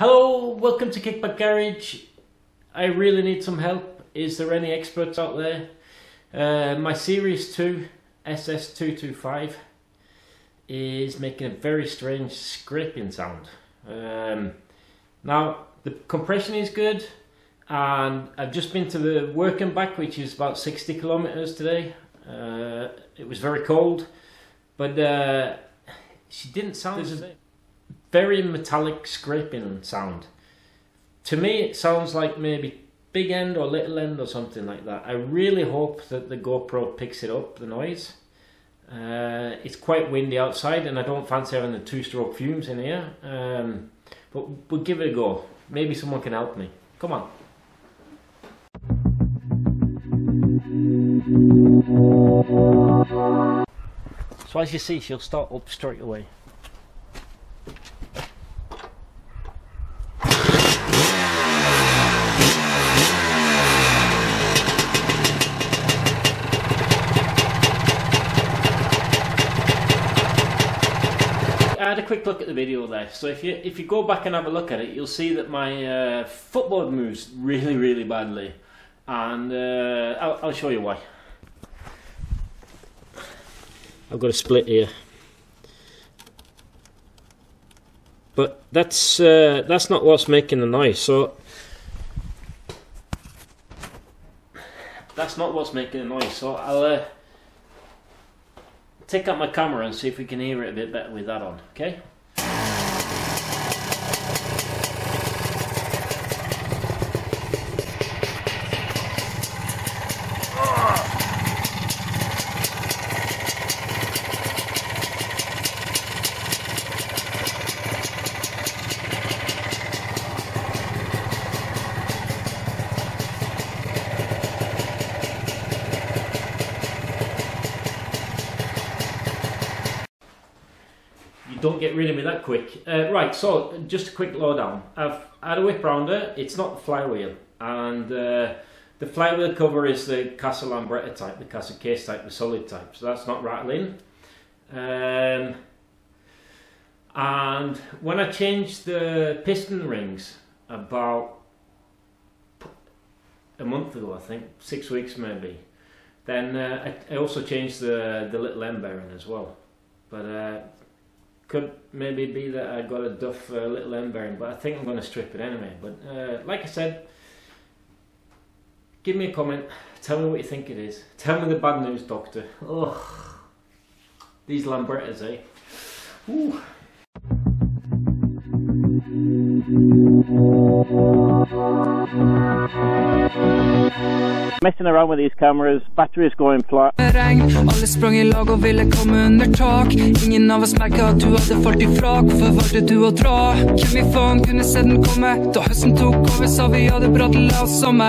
Hello, welcome to Kickback Garage. I really need some help. Is there any experts out there? My Series 2 SS225 is making a very strange scraping sound. Now the compression is good, and I've just been to the work and back, which is about 60 kilometers today. It was very cold, but she didn't sound very metallic scraping sound. To me it sounds like maybe big end or little end or something like that. I really hope that the GoPro picks it up, the noise. It's quite windy outside and I don't fancy having the two-stroke fumes in here, but we'll give it a go. Maybe someone can help me. Come on. So as you see, she'll start up straight away. I had a quick look at the video there, so if you go back and have a look at it, you'll see that my footboard moves really badly, and I'll show you why. I've got a split here, but that's not what's making the noise. So that's not what's making the noise. So I'll take out my camera and see if we can hear it a bit better with that on, okay? Don't get rid of me that quick. Right, so just a quick lowdown. I've had a whip round her. It's not the flywheel, and the flywheel cover is the Casa Lambretta type, the Casa case type, the solid type, so that's not rattling. And when I changed the piston rings about a month ago, I think 6 weeks maybe, then I also changed the little end bearing as well. But could maybe be that I got a duff little end bearing, but I think I'm going to strip it anyway. But like I said, give me a comment, tell me what you think it is. Tell me the bad news, doctor. Oh, these Lambrettas, eh? Ooh. Messing around with these cameras, batteries going flat. Alle sprang I lag og ville komme under tak. Ingen av oss merket at du hadde falt ifra. Hvorfor valgte du å dra? Hvem I faen kunne se den komme? Da høsten tok over, sa vi hadde bra til oss sommer.